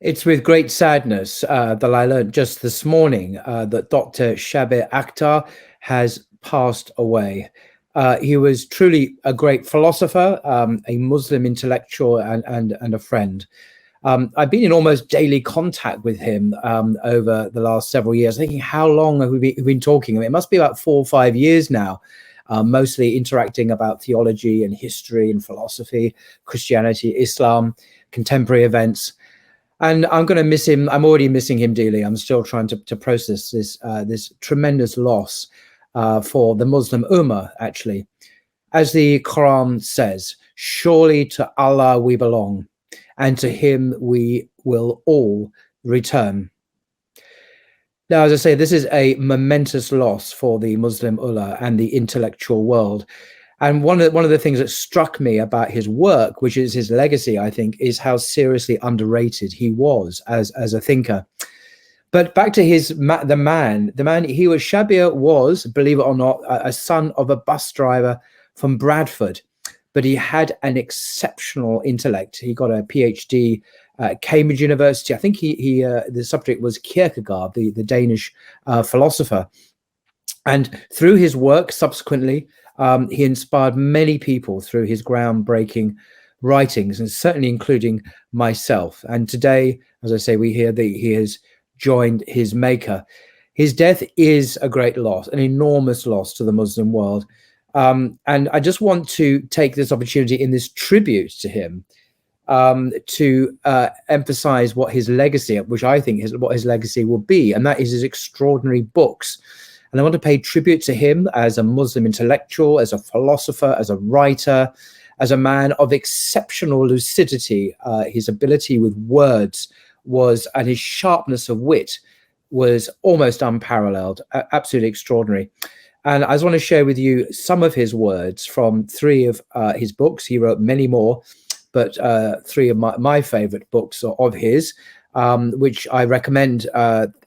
It's with great sadness that I learned just this morning that Dr. Shabbir Akhtar has passed away. He was truly a great philosopher, a Muslim intellectual, and a friend. I've been in almost daily contact with him over the last several years, thinking, how long have we been talking? I mean, it must be about 4 or 5 years now, mostly interacting about theology and history and philosophy, Christianity, Islam, contemporary events. And I'm going to miss him. I'm already missing him dearly. I'm still trying to process this tremendous loss for the Muslim Ummah, actually. As the Quran says, surely to Allah we belong, and to him we will all return. Now, as I say, this is a momentous loss for the Muslim Ummah and the intellectual world. And one of the things that struck me about his work, which is his legacy, I think, is how seriously underrated he was as a thinker. But back to the man he was. Shabbir was, believe it or not, a son of a bus driver from Bradford, but he had an exceptional intellect. He got a PhD at Cambridge University. I think the subject was Kierkegaard, the Danish philosopher. And through his work subsequently, he inspired many people through his groundbreaking writings, and certainly including myself. And today, as I say, we hear that he has joined his maker. His death is a great loss, an enormous loss to the Muslim world. And I just want to take this opportunity in this tribute to him to emphasize what his legacy, which I think is what his legacy will be, and that is his extraordinary books. And I want to pay tribute to him as a Muslim intellectual, as a philosopher, as a writer, as a man of exceptional lucidity. His ability with words and his sharpness of wit was almost unparalleled, absolutely extraordinary. And I just want to share with you some of his words from three of his books. He wrote many more, but three of my favorite books of his, which I recommend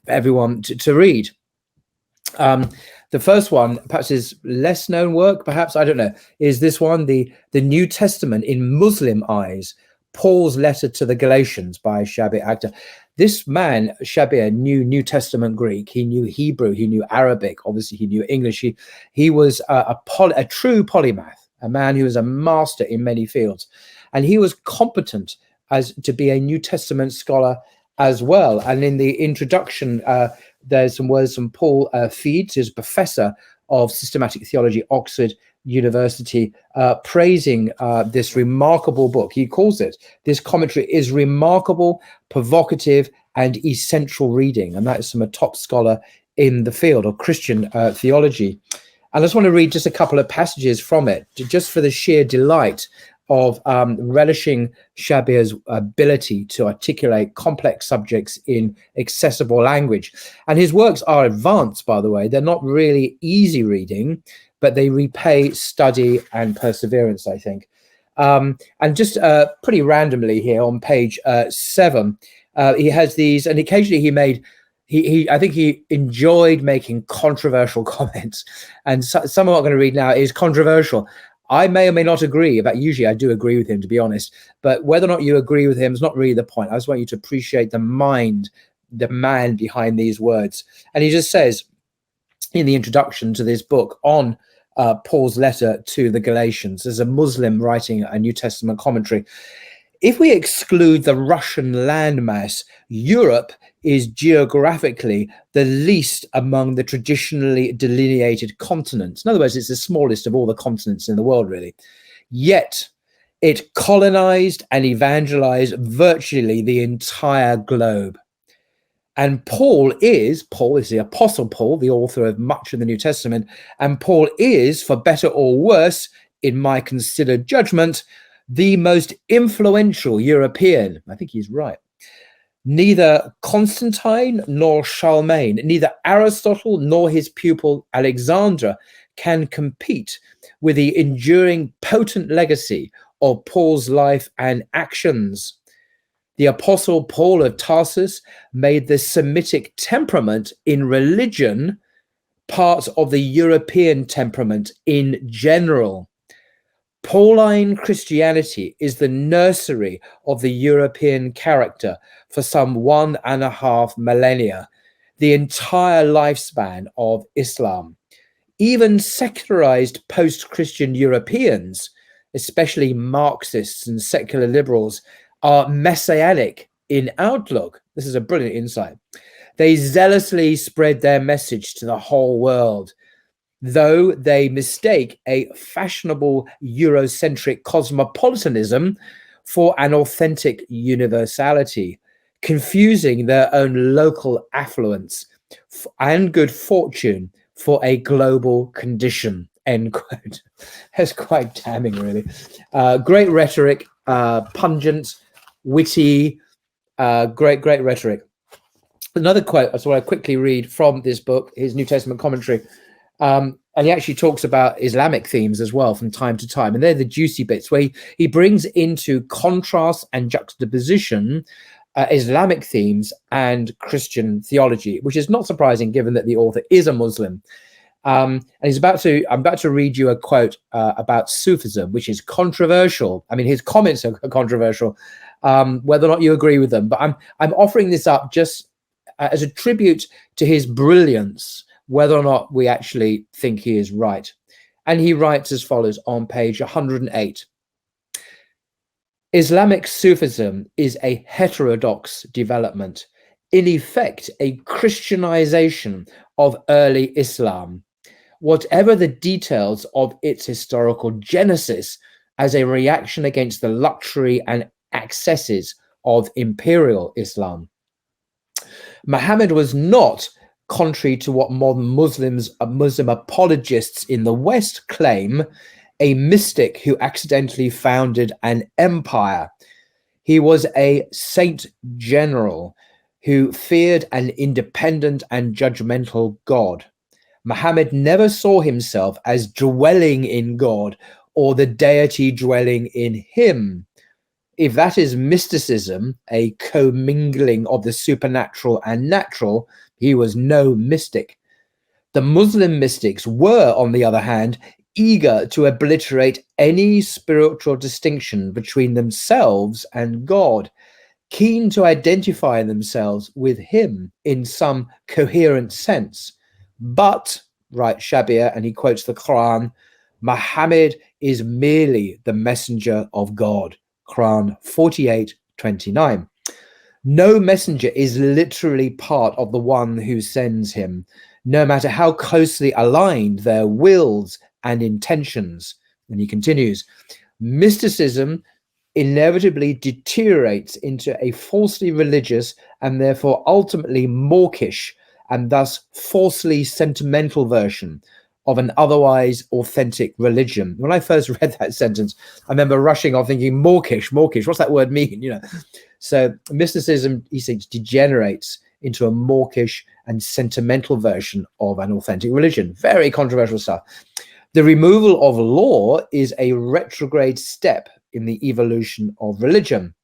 everyone to read. The first one, perhaps his less known work, perhaps, I don't know, is this one, the New Testament in Muslim Eyes, Paul's Letter to the Galatians by Shabbir Akhtar. This man, Shabbir, knew New Testament Greek. He knew Hebrew. He knew Arabic. Obviously, he knew English. He was a true polymath, a man who was a master in many fields. And he was competent as to be a New Testament scholar as well. And in the introduction, there's some words from Paul Feeds, who's professor of systematic theology, Oxford University, praising this remarkable book. He calls it, this commentary is remarkable, provocative, and essential reading. And that is from a top scholar in the field of Christian theology. And I just want to read just a couple of passages from it, just for the sheer delight of relishing Shabbir's ability to articulate complex subjects in accessible language. And his works are advanced, by the way. They're not really easy reading, but they repay study and perseverance, I think. And just pretty randomly here on page 7, he has these, and occasionally I think he enjoyed making controversial comments. And some of what I'm going to read now is controversial. I may or may not agree, but usually I do agree with him, to be honest. But whether or not you agree with him is not really the point. I just want you to appreciate the man behind these words. And he just says in the introduction to this book on Paul's letter to the Galatians, as a Muslim writing a New Testament commentary, if we exclude the Russian landmass, Europe is geographically the least among the traditionally delineated continents. In other words, it's the smallest of all the continents in the world, really. Yet it colonized and evangelized virtually the entire globe. And Paul is the Apostle Paul, the author of much of the New Testament. And Paul is, for better or worse, in my considered judgment, the most influential European. I think he's right. Neither Constantine nor Charlemagne, neither Aristotle nor his pupil Alexander can compete with the enduring, potent legacy of Paul's life and actions. The Apostle Paul of Tarsus made the Semitic temperament in religion part of the European temperament in general. Pauline Christianity is the nursery of the European character for some 1.5 millennia, the entire lifespan of Islam. Even secularized post-Christian Europeans, especially Marxists and secular liberals, are messianic in outlook. This is a brilliant insight. They zealously spread their message to the whole world, though they mistake a fashionable Eurocentric cosmopolitanism for an authentic universality, confusing their own local affluence and good fortune for a global condition, end quote. That's quite damning, really. Great rhetoric, pungent, witty, great rhetoric. Another quote, I want to quickly read from this book, his New Testament commentary. And he actually talks about Islamic themes as well from time to time. And they're the juicy bits where he brings into contrast and juxtaposition Islamic themes and Christian theology, which is not surprising given that the author is a Muslim. And I'm about to read you a quote about Sufism, which is controversial. I mean, his comments are controversial, whether or not you agree with them. But I'm offering this up just as a tribute to his brilliance, whether or not we actually think he is right. And he writes as follows on page 108. Islamic Sufism is a heterodox development, in effect a Christianization of early Islam, whatever the details of its historical genesis, as a reaction against the luxury and excesses of imperial Islam. Muhammad was not, contrary to what modern Muslim apologists in the West claim, a mystic who accidentally founded an empire. He was a saint general who feared an independent and judgmental God. Muhammad never saw himself as dwelling in God or the deity dwelling in him. If that is mysticism, a commingling of the supernatural and natural, he was no mystic. The Muslim mystics were, on the other hand, eager to obliterate any spiritual distinction between themselves and God, keen to identify themselves with him in some coherent sense. But, writes Shabbir, and he quotes the Quran, Muhammad is merely the messenger of God. Quran 48:29. No messenger is literally part of the one who sends him, no matter how closely aligned their wills and intentions. And he continues, mysticism inevitably deteriorates into a falsely religious and therefore ultimately mawkish and thus falsely sentimental version of an otherwise authentic religion. When I first read that sentence, I remember rushing off thinking, mawkish, what's that word mean? You know, so mysticism, he says, degenerates into a mawkish and sentimental version of an authentic religion. Very controversial stuff. The removal of law is a retrograde step in the evolution of religion,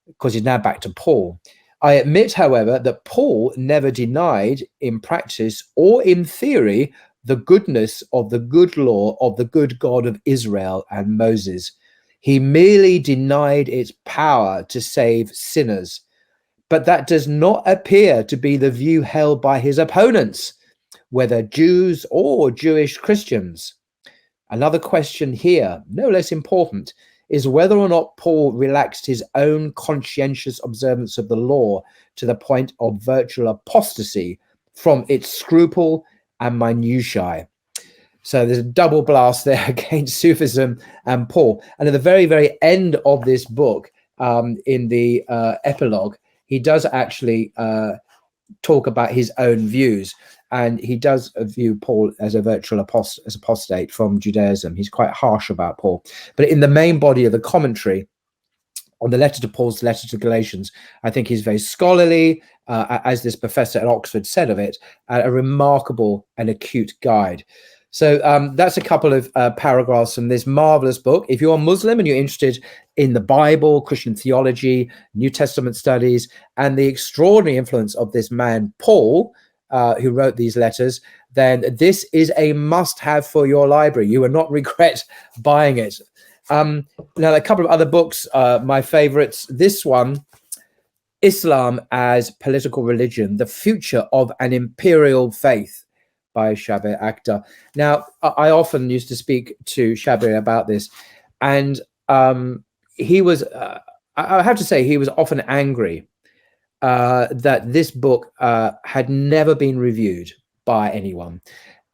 because he's now back to Paul. I admit, however, that Paul never denied in practice or in theory the goodness of the good law of the good God of Israel and Moses. He merely denied its power to save sinners. But that does not appear to be the view held by his opponents, whether Jews or Jewish Christians. Another question here, no less important, is whether or not Paul relaxed his own conscientious observance of the law to the point of virtual apostasy from its scruple and minutiae. So there's a double blast there against Sufism and Paul. And at the very, very end of this book, in the epilogue, he does actually talk about his own views. And he does view Paul as a virtual apostate from Judaism. He's quite harsh about Paul. But in the main body of the commentary on the letter to Paul's letter to Galatians, I think he's very scholarly, as this professor at Oxford said of it, a remarkable and acute guide. So that's a couple of paragraphs from this marvelous book. If you're a Muslim and you're interested in the Bible, Christian theology, New Testament studies, and the extraordinary influence of this man, Paul, who wrote these letters, then this is a must-have for your library. You will not regret buying it. Now, a couple of other books, my favorites. This one, Islam as Political Religion, The Future of an Imperial Faith by Shabbir Akhtar. Now, I often used to speak to Shabbir about this, and he was, I have to say, he was often angry that this book had never been reviewed by anyone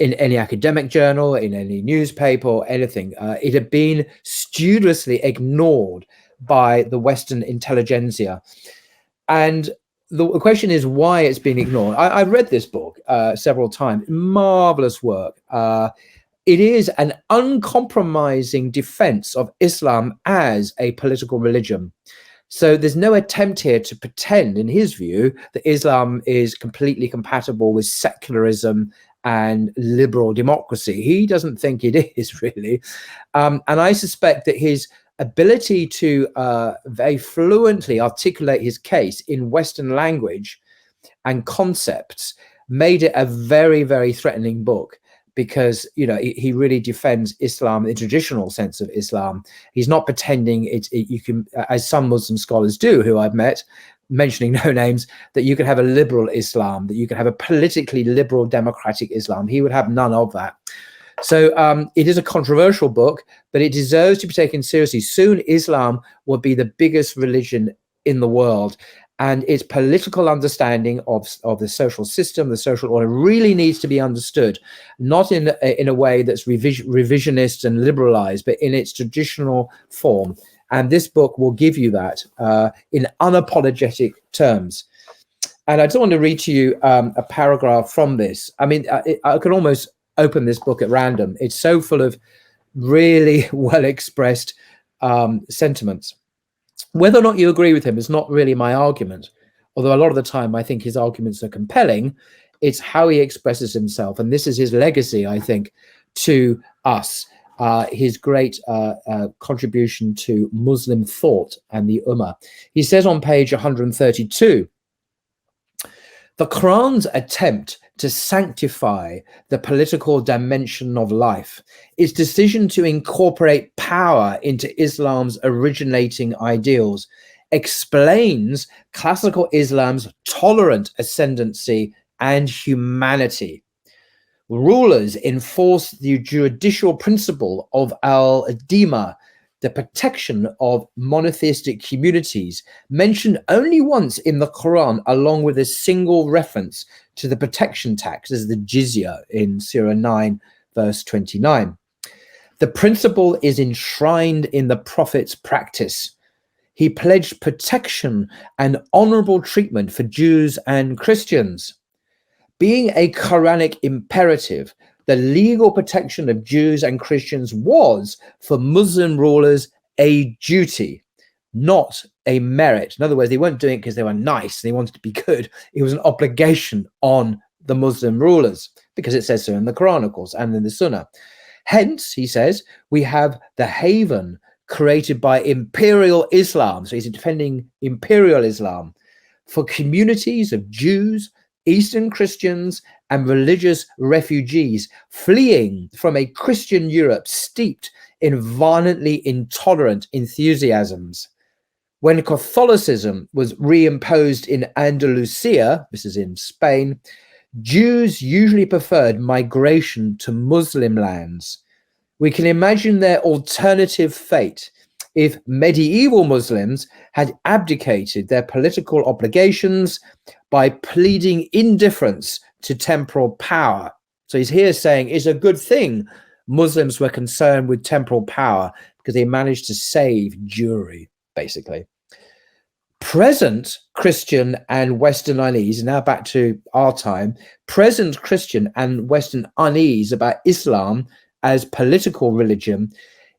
in any academic journal, in any newspaper, or anything. It had been studiously ignored by the Western intelligentsia. And the question is why it's been ignored. I've read this book several times. Marvelous work. It is an uncompromising defense of Islam as a political religion. So there's no attempt here to pretend, in his view, that Islam is completely compatible with secularism and liberal democracy. He doesn't think it is, really. And I suspect that his ability to very fluently articulate his case in Western language and concepts made it a very, very threatening book, because, you know, he really defends Islam, the traditional sense of Islam. He's not pretending you can, as some Muslim scholars do, who I've met, mentioning no names, that you can have a liberal Islam, that you can have a politically liberal democratic Islam. He would have none of that. So it is a controversial book, but it deserves to be taken seriously. Soon Islam will be the biggest religion in the world, and its political understanding of the social system, the social order, really needs to be understood, not in a way that's revisionist and liberalized, but in its traditional form. And this book will give you that in unapologetic terms. And I just want to read to you a paragraph from this. I mean, I could almost open this book at random. It's so full of really well expressed sentiments. Whether or not you agree with him is not really my argument, although a lot of the time I think his arguments are compelling. It's how he expresses himself, and this is his legacy, I think, to us, his great contribution to Muslim thought and the Ummah. He says on page 132, the Quran's attempt to sanctify the political dimension of life, its decision to incorporate power into Islam's originating ideals, explains classical Islam's tolerant ascendancy and humanity. Rulers enforce the judicial principle of al-Dima, the protection of monotheistic communities, mentioned only once in the Quran, along with a single reference to the protection tax as the jizya in Surah 9, verse 29. The principle is enshrined in the Prophet's practice. He pledged protection and honorable treatment for Jews and Christians. Being a Quranic imperative, the legal protection of Jews and Christians was, for Muslim rulers, a duty, not a merit. In other words, they weren't doing it because they were nice, they wanted to be good. It was an obligation on the Muslim rulers, because it says so in the Quran, of course, and in the Sunnah. Hence, he says, we have the haven created by imperial Islam. So he's defending imperial Islam for communities of Jews, Eastern Christians, and religious refugees fleeing from a Christian Europe steeped in violently intolerant enthusiasms. When Catholicism was reimposed in Andalusia, this is in Spain, Jews usually preferred migration to Muslim lands. We can imagine their alternative fate if medieval Muslims had abdicated their political obligations by pleading indifference to temporal power. So he's here saying it's a good thing Muslims were concerned with temporal power, because they managed to save Jewry, basically. Present Christian and Western unease, now back to our time, present Christian and Western unease about Islam as political religion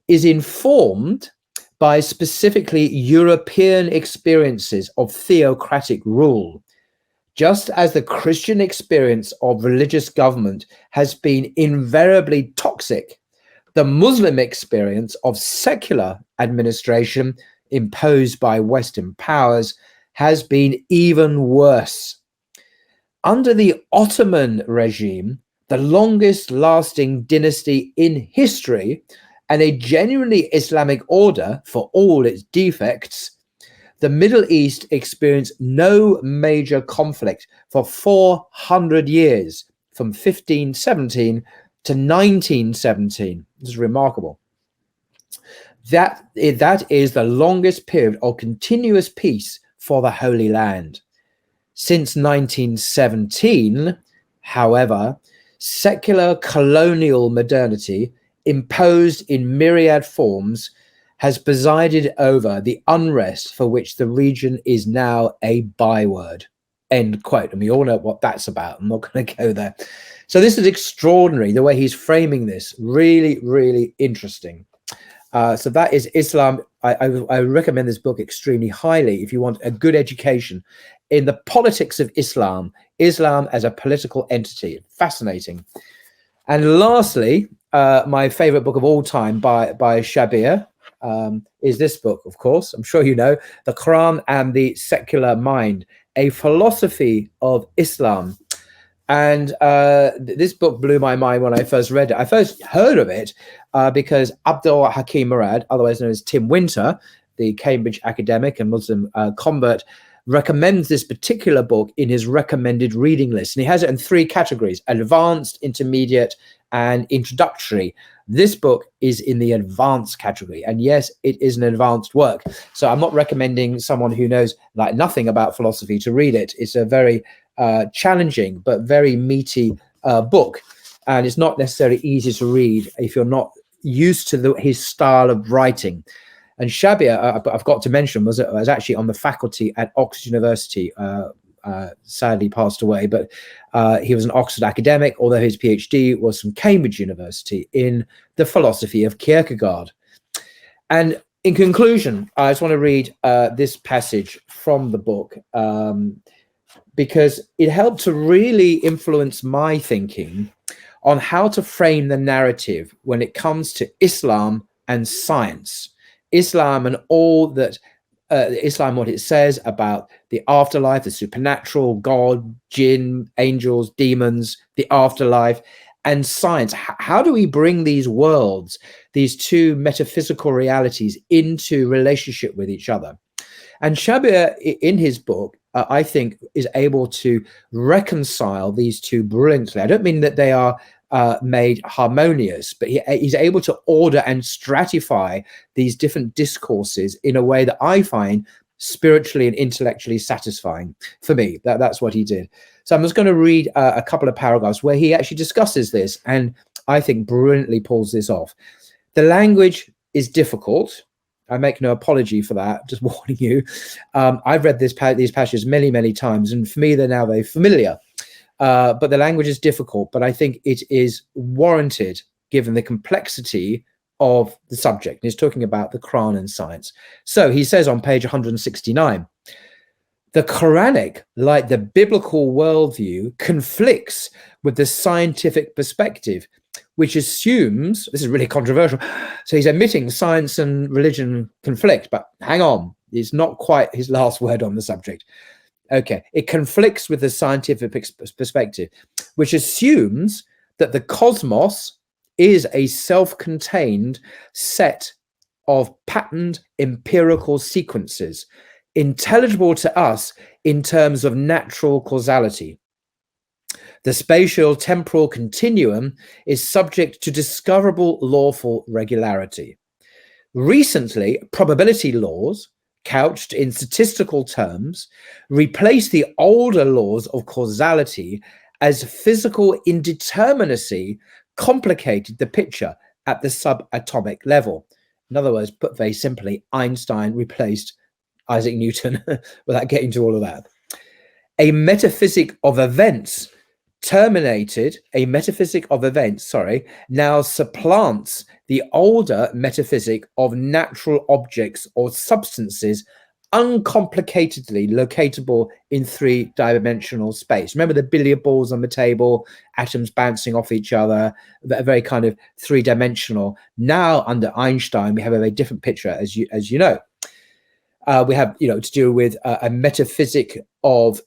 is informed by specifically European experiences of theocratic rule. Just as the Christian experience of religious government has been invariably toxic, the Muslim experience of secular administration imposed by Western powers has been even worse. Under the Ottoman regime, the longest lasting dynasty in history, and a genuinely Islamic order for all its defects, the Middle East experienced no major conflict for 400 years, from 1517 to 1917. This is remarkable. That is the longest period of continuous peace for the Holy Land. Since 1917, however, secular colonial modernity, imposed in myriad forms, has presided over the unrest for which the region is now a byword. End quote. And we all know what that's about. I'm not going to go there. So this is extraordinary, the way he's framing this. Really, really interesting. So that is Islam. I recommend this book extremely highly if you want a good education in the politics of Islam, Islam as a political entity. Fascinating. And lastly, my favorite book of all time by Shabbir is this book, of course. I'm sure you know, The Quran and the Secular Mind, a philosophy of Islam. And this book blew my mind when I first read it. I first heard of it because Abdul Hakim Murad, otherwise known as Tim Winter, the Cambridge academic and Muslim convert, recommends this particular book in his recommended reading list. And he has it in 3 categories: advanced, intermediate, and introductory. This book is in the advanced category. And yes, it is an advanced work. So I'm not recommending someone who knows like nothing about philosophy to read it. It's a very challenging but very meaty book. And it's not necessarily easy to read if you're not used to his style of writing. And Shabbir, I've got to mention, was actually on the faculty at Oxford University, sadly passed away, but he was an Oxford academic, although his PhD was from Cambridge University in the philosophy of Kierkegaard. And in conclusion, I just want to read this passage from the book because it helped to really influence my thinking on how to frame the narrative when it comes to Islam and science. Islam and all that Islam, what it says about the afterlife, the supernatural, God, jinn, angels, demons, the afterlife, and science. How do we bring these worlds, these two metaphysical realities, into relationship with each other? And Shabbir, in his book, I think, is able to reconcile these two brilliantly. I don't mean that they are made harmonious, but he's able to order and stratify these different discourses in a way that I find spiritually and intellectually satisfying for me. That's what he did. So I'm just going to read a couple of paragraphs where he actually discusses this, and I think brilliantly pulls this off. The language is difficult. I make no apology for that, just warning you. I've read these passages many, many times, and for me, they're now very familiar. But the language is difficult, but I think it is warranted given the complexity of the subject. And he's talking about the Quran and science. So he says on page 169, the Quranic, like the biblical worldview, conflicts with the scientific perspective, which assumes, this is really controversial, so he's admitting science and religion conflict, but hang on, it's not quite his last word on the subject. Okay, it conflicts with the scientific perspective, which assumes that the cosmos is a self-contained set of patterned empirical sequences, intelligible to us in terms of natural causality. The spatial temporal continuum is subject to discoverable lawful regularity. Recently, probability laws, couched in statistical terms, replace the older laws of causality as physical indeterminacy complicated the picture at the subatomic level. In other words, put very simply, Einstein replaced Isaac Newton without getting to all of that. A metaphysic of events now supplants the older metaphysic of natural objects or substances uncomplicatedly locatable in 3-dimensional space. Remember the billiard balls on the table, atoms bouncing off each other, very kind of 3-dimensional. Now under Einstein, we have a very different picture, as you know. We have, to do with a metaphysic of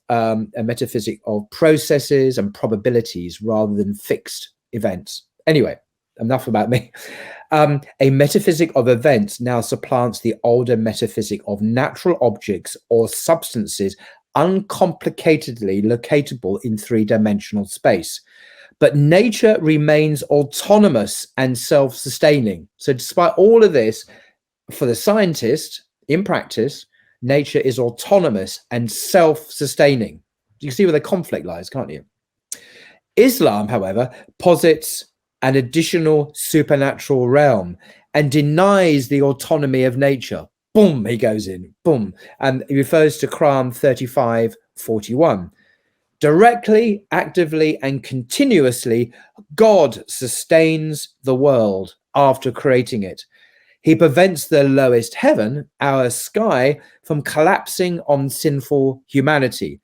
processes and probabilities rather than fixed events. Anyway, enough about me. A metaphysic of events now supplants the older metaphysic of natural objects or substances uncomplicatedly locatable in three-dimensional space. But nature remains autonomous and self-sustaining. So despite all of this, for the scientist, in practice, nature is autonomous and self-sustaining. You can see where the conflict lies, can't you? Islam, however, posits an additional supernatural realm and denies the autonomy of nature. Boom, he goes in, boom. And he refers to Quran 35:41. Directly, actively, and continuously, God sustains the world after creating it. He prevents the lowest heaven, our sky, from collapsing on sinful humanity.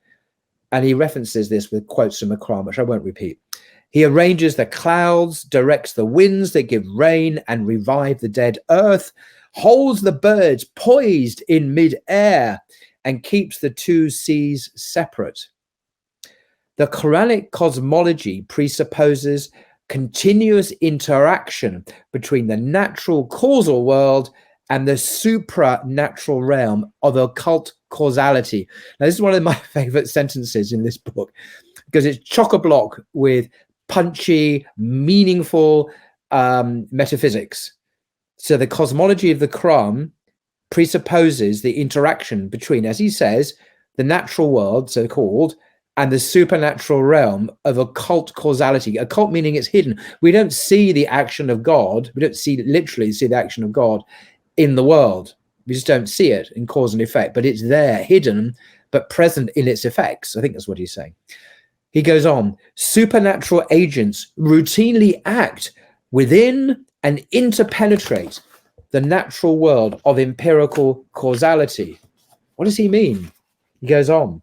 And he references this with quotes from the Quran, which I won't repeat. He arranges the clouds, directs the winds that give rain and revive the dead earth, holds the birds poised in mid-air, and keeps the two seas separate. The Quranic cosmology presupposes continuous interaction between the natural causal world and the supranatural realm of occult causality. Now, this is one of my favorite sentences in this book because it's chock-a-block with punchy, meaningful metaphysics. So the cosmology of the Quran presupposes the interaction between, as he says, the natural world, so-called, and the supernatural realm of occult causality. Occult meaning it's hidden. We don't see the action of God. We don't literally see the action of God in the world. We just don't see it in cause and effect, but it's there, hidden, but present in its effects. I think that's what he's saying. He goes on, supernatural agents routinely act within and interpenetrate the natural world of empirical causality. What does he mean? He goes on,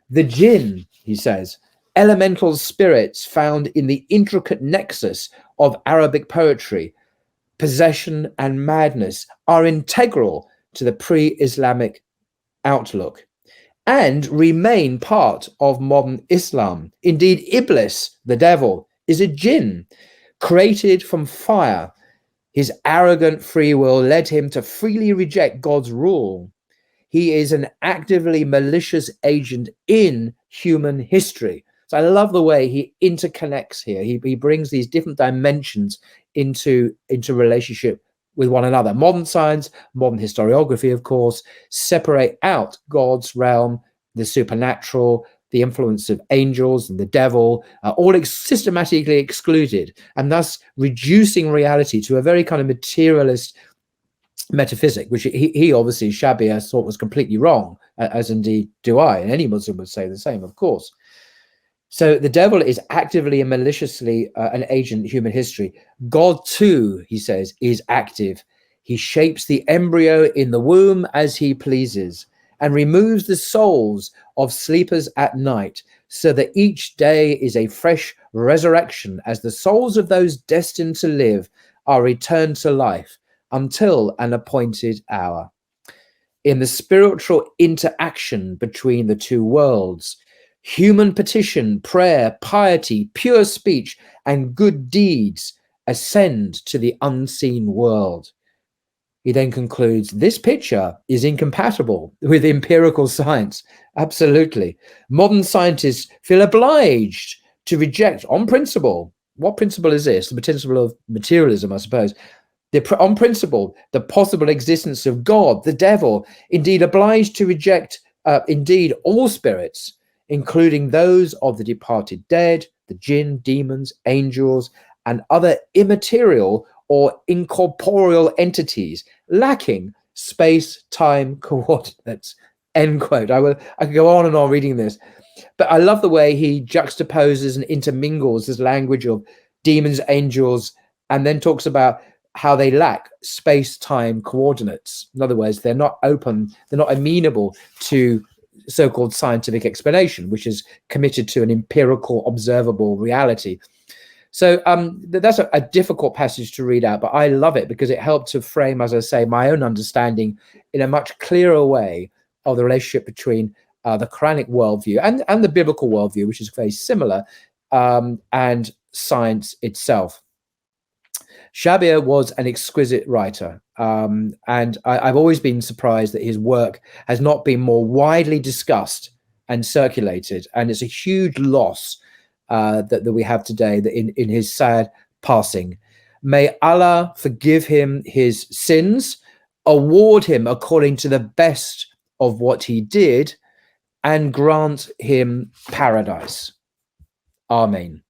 the jinn, he says, elemental spirits found in the intricate nexus of Arabic poetry, possession and madness are integral to the pre-Islamic outlook and remain part of modern Islam. Indeed, Iblis, the devil, is a jinn created from fire. His arrogant free will led him to freely reject God's rule. He is an actively malicious agent in human history. So I love the way he interconnects here. He brings these different dimensions into relationship with one another. Modern science, modern historiography, of course, separate out God's realm, the supernatural, the influence of angels and the devil, all systematically excluded, and thus reducing reality to a very kind of materialist metaphysic, which he obviously, Shabbir, thought was completely wrong, as indeed do I, and any Muslim would say the same, of course. So the devil is actively and maliciously an agent in human history. God too, he says, is active. He shapes the embryo in the womb as he pleases and removes the souls of sleepers at night so that each day is a fresh resurrection as the souls of those destined to live are returned to life until an appointed hour. In the spiritual interaction between the two worlds, human petition, prayer, piety, pure speech, and good deeds ascend to the unseen world. He then concludes, this picture is incompatible with empirical science. Absolutely. Modern scientists feel obliged to reject on principle. What principle is this? The principle of materialism, I suppose. On principle, the possible existence of God, the devil, indeed obliged to reject indeed all spirits, including those of the departed dead, the jinn, demons, angels, and other immaterial or incorporeal entities lacking space-time coordinates, end quote. I could go on and on reading this, but I love the way he juxtaposes and intermingles this language of demons, angels, and then talks about how they lack space-time coordinates. In other words, they're not open, they're not amenable to so-called scientific explanation, which is committed to an empirical, observable reality. So that's a difficult passage to read out, but I love it because it helped to frame, as I say, my own understanding in a much clearer way of the relationship between the Quranic worldview and the biblical worldview, which is very similar, and science itself. Shabbir was an exquisite writer, and I've always been surprised that his work has not been more widely discussed and circulated. And it's a huge loss that we have today, that in his sad passing. May Allah forgive him his sins, award him according to the best of what he did, and grant him paradise. Amen.